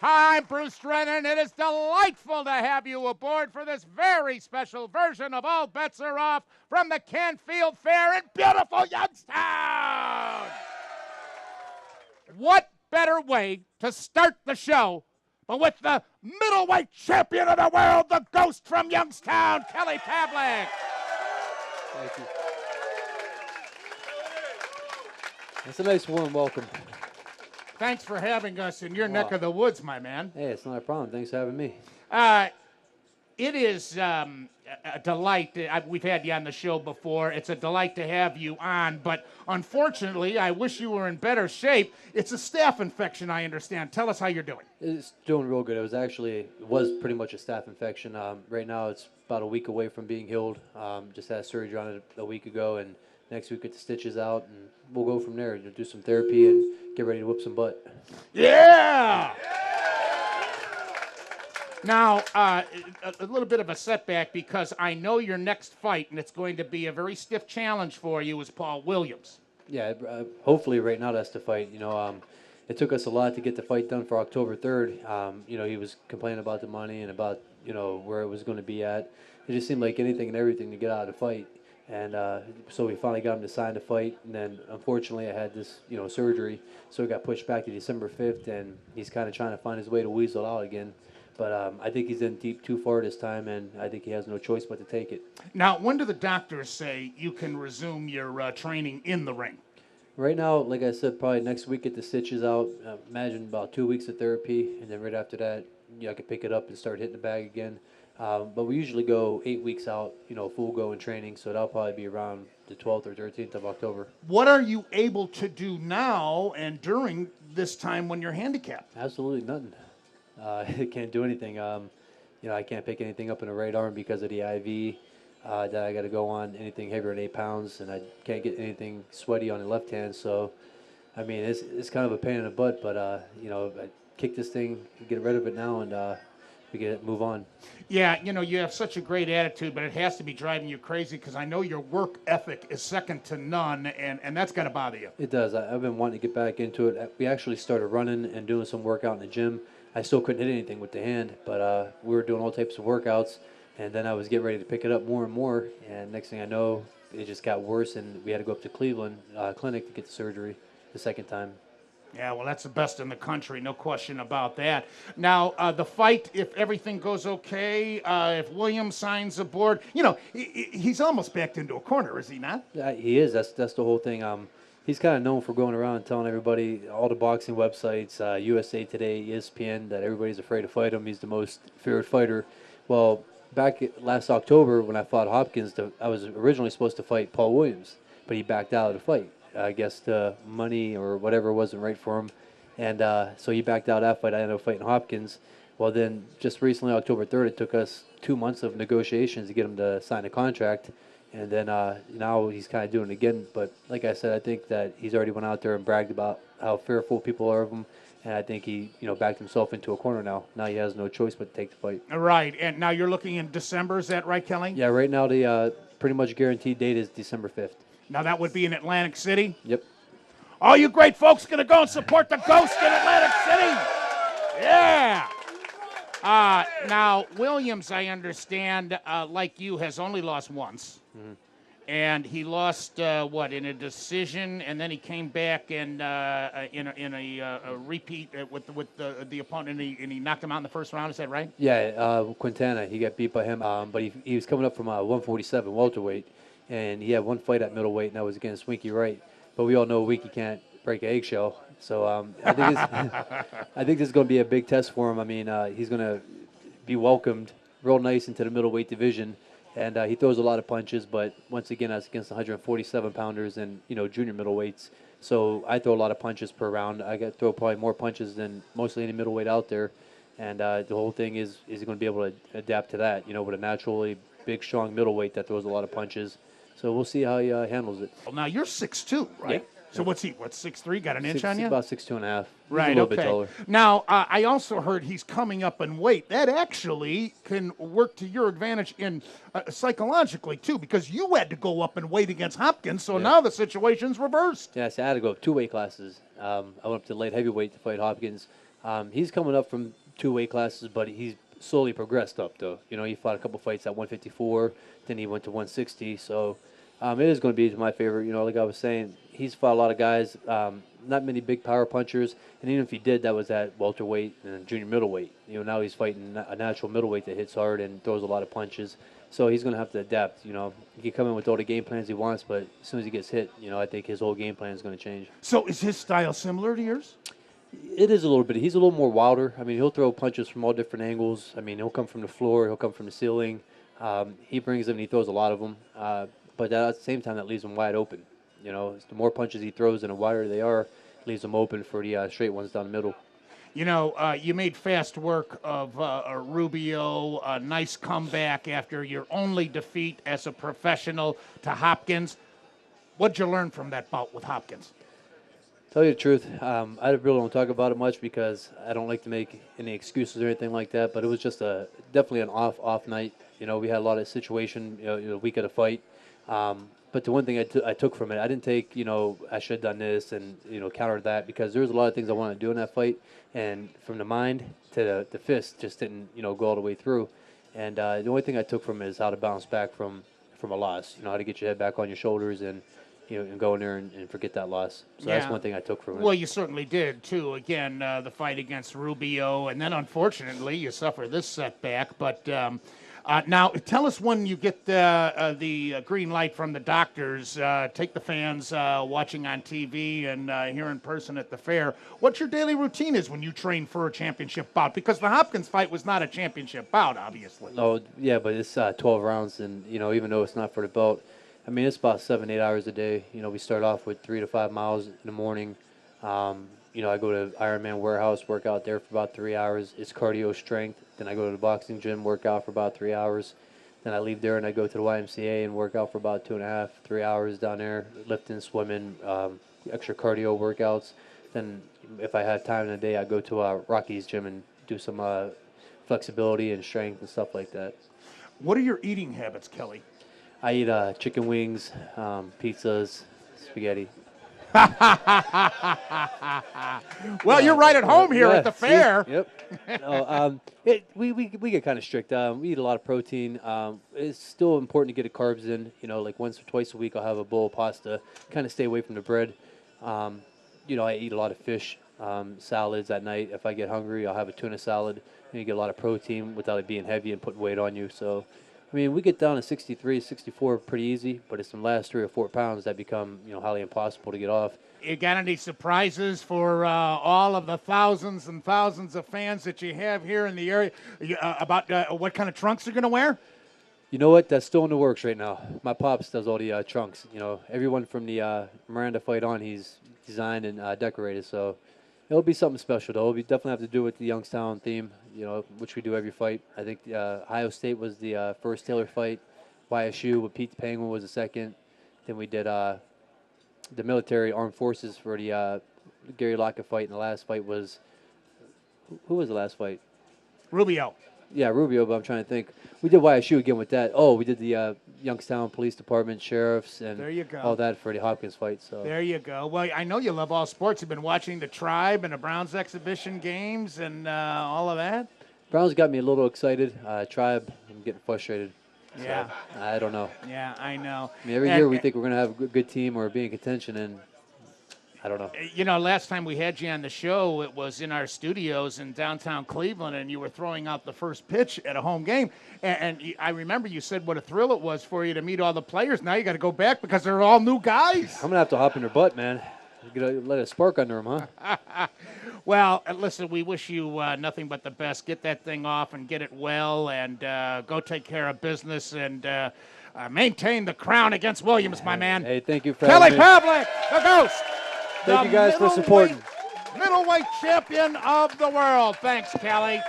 Hi, I'm Bruce Drennan. It is delightful to have you aboard for this very special version of All Bets Are Off from the Canfield Fair in beautiful Youngstown. What better way to start the show but with the middleweight champion of the world, the ghost from Youngstown, Kelly Pavlik. Thank you. That's a nice warm welcome. Thanks for having us in your neck of the woods, my man. Hey, it's not a problem. Thanks for having me. It is a delight. We've had you on the show before. It's a delight to have you on, but unfortunately, I wish you were in better shape. It's a staph infection, I understand. Tell us how you're doing. It's doing real good. It was pretty much a staph infection. Right now, it's about a week away from being healed. Just had surgery on it a week ago, and next week get the stitches out, and we'll go from there. Do some therapy and get ready to whip some butt. Yeah! Now, a little bit of a setback because I know your next fight, and it's going to be a very stiff challenge for you, is Paul Williams. Yeah, hopefully right now that's the fight. It took us a lot to get the fight done for October 3rd. He was complaining about the money and about, where it was going to be at. It just seemed like anything and everything to get out of the fight. And so we finally got him to sign the fight. And then, unfortunately, I had this, surgery. So it got pushed back to December 5th, and he's kind of trying to find his way to weasel out again. But I think he's in deep too far this time, and I think he has no choice but to take it. Now, when do the doctors say you can resume your training in the ring? Right now, like I said, probably next week get the stitches out. Imagine about 2 weeks of therapy, and then right after that, I could pick it up and start hitting the bag again. But we usually go 8 weeks out, full go in training, so that'll probably be around the 12th or 13th of October. What are you able to do now and during this time when you're handicapped? Absolutely nothing. I can't do anything. I can't pick anything up in the right arm because of the IV that I got to go on, anything heavier than 8 pounds, and I can't get anything sweaty on the left hand. So, it's kind of a pain in the butt, but, I kick this thing, get rid of it now, and we get it, move on. Yeah, you have such a great attitude, but it has to be driving you crazy because I know your work ethic is second to none, and that's got to bother you. It does. I've been wanting to get back into it. We actually started running and doing some workout in the gym. I still couldn't hit anything with the hand, but we were doing all types of workouts, and then I was getting ready to pick it up more and more, and next thing I know, it just got worse, and we had to go up to Cleveland Clinic to get the surgery the second time. Yeah, well, that's the best in the country, no question about that. Now, the fight, if everything goes okay, if Williams signs aboard, he's almost backed into a corner, is he not? He is. That's the whole thing. He's kind of known for going around and telling everybody, all the boxing websites, USA Today, ESPN, that everybody's afraid to fight him. He's the most feared fighter. Well, back last October when I fought Hopkins, I was originally supposed to fight Paul Williams, but he backed out of the fight. I guess the money or whatever wasn't right for him. And so he backed out of that fight. I ended up fighting Hopkins. Well, then just recently, October 3rd, it took us 2 months of negotiations to get him to sign a contract. And then now he's kind of doing it again. But like I said, I think that he's already went out there and bragged about how fearful people are of him. And I think he, backed himself into a corner now. Now he has no choice but to take the fight. Right. And now you're looking in December. Is that right, Kelly? Yeah, right now the pretty much guaranteed date is December 5th. Now that would be in Atlantic City? Yep. All you great folks going to go and support the Ghost in Atlantic City? Yeah. Now, Williams, I understand, like you, has only lost once. Mm-hmm. And he lost, in a decision, and then he came back and in a repeat with the opponent, and he knocked him out in the first round. Is that right? Yeah, Quintana, he got beat by him, but he was coming up from 147 welterweight, and he had one fight at middleweight, and that was against Winky Wright. But we all know Winky can't break an eggshell, so I think this is going to be a big test for him. He's going to be welcomed real nice into the middleweight division. And he throws a lot of punches, but once again, that's against 147-pounders and, junior middleweights. So I throw a lot of punches per round. I throw probably more punches than mostly any middleweight out there. And the whole thing is he going to be able to adapt to that, with a naturally big, strong middleweight that throws a lot of punches. So we'll see how he handles it. Well, now you're 6'2", right? Yeah. So what's he, 6'3", got an inch on you? About 6'2.5". Right, a little bit taller. Now, I also heard he's coming up in weight. That actually can work to your advantage in psychologically, too, because you had to go up in weight against Hopkins, so now the situation's reversed. Yeah, so I had to go up 2 weight classes. I went up to light heavyweight to fight Hopkins. He's coming up from 2 weight classes, but he's slowly progressed up, though. You know, he fought a couple fights at 154, then he went to 160. So it is going to be my favorite. You know, like I was saying, he's fought a lot of guys, not many big power punchers, and even if he did, that was at welterweight and junior middleweight. You know, now he's fighting a natural middleweight that hits hard and throws a lot of punches. So he's going to have to adapt. You know, he can come in with all the game plans he wants, but as soon as he gets hit, you know, I think his whole game plan is going to change. So is his style similar to yours? It is a little bit. He's a little more wilder. I mean, he'll throw punches from all different angles. I mean, he'll come from the floor. He'll come from the ceiling. He brings them and he throws a lot of them. But at the same time, that leaves him wide open. You know, the more punches he throws and the wider they are, leaves them open for the straight ones down the middle. You know, you made fast work of Rubio, a nice comeback after your only defeat as a professional to Hopkins. What'd you learn from that bout with Hopkins? Tell you the truth, I really don't talk about it much because I don't like to make any excuses or anything like that. But it was just definitely an off night. You know, we had a lot of situation. You know, the week of the fight. But the one thing I took from it, I didn't take, you know, I should have done this and, you know, counter that because there was a lot of things I wanted to do in that fight. And from the mind to the fist just didn't, you know, go all the way through. And the only thing I took from it is how to bounce back from a loss. You know, how to get your head back on your shoulders and, you know, and go in there and forget that loss. So that's one thing I took from it. Well, you certainly did, too. Again, the fight against Rubio, and then, unfortunately, you suffer this setback. But now, tell us when you get the green light from the doctors. Take the fans watching on TV and here in person at the fair. What your daily routine is when you train for a championship bout? Because the Hopkins fight was not a championship bout, obviously. Oh, yeah, but it's 12 rounds, and, you know, even though it's not for the belt, I mean, it's about 7-8 hours a day. You know, we start off with 3 to 5 miles in the morning. You know, I go to Ironman Warehouse, work out there for about 3 hours. It's cardio strength. Then I go to the boxing gym, work out for about 3 hours. Then I leave there and I go to the YMCA and work out for about 2.5, 3 hours down there, lifting, swimming, extra cardio workouts. Then if I have time in the day, I go to Rocky's gym and do some flexibility and strength and stuff like that. What are your eating habits, Kelly? I eat chicken wings, pizzas, spaghetti. Well, you're right at home here at the fair. Yep. No, we get kind of strict. We eat a lot of protein. It's still important to get the carbs in. You know, like once or twice a week, I'll have a bowl of pasta. Kind of stay away from the bread. You know, I eat a lot of fish, salads at night. If I get hungry, I'll have a tuna salad. And you get a lot of protein without it being heavy and putting weight on you. So, I mean, we get down to 63, 64 pretty easy, but it's the last 3 or 4 pounds that become, you know, highly impossible to get off. You got any surprises for all of the thousands and thousands of fans that you have here in the area about what kind of trunks you're going to wear? You know what? That's still in the works right now. My pops does all the trunks. You know, everyone from the Miranda fight on, he's designed and decorated. So it'll be something special, though. We definitely have to do with the Youngstown theme, you know, which we do every fight. I think Ohio State was the first Taylor fight. YSU with Pete the Penguin was the second. Then we did the military armed forces for the Gary Lockett fight. And the last fight was, who was the last fight? Rubio. Yeah, Rubio, but I'm trying to think. We did YSU again with that. Oh, we did the Youngstown Police Department, sheriffs, and there you go. All that for the Hopkins fight. So there you go. Well, I know you love all sports. You've been watching the Tribe and the Browns exhibition games and all of that. Browns got me a little excited. Tribe, I'm getting frustrated. Yeah. So, I don't know. Yeah, I know. I mean, every year we think we're going to have a good team or be in contention, and I don't know. You know, last time we had you on the show, it was in our studios in downtown Cleveland, and you were throwing out the first pitch at a home game. And I remember you said what a thrill it was for you to meet all the players. Now you got to go back because they're all new guys. I'm going to have to hop in their butt, man. You got to let it spark under them, huh? Well, listen, we wish you nothing but the best. Get that thing off and get it well, and go take care of business and maintain the crown against Williams, my man. Hey, thank you for Kelly having me. Pavlik, the Ghost. Thank you guys for supporting. Middleweight champion of the world. Thanks, Kelly.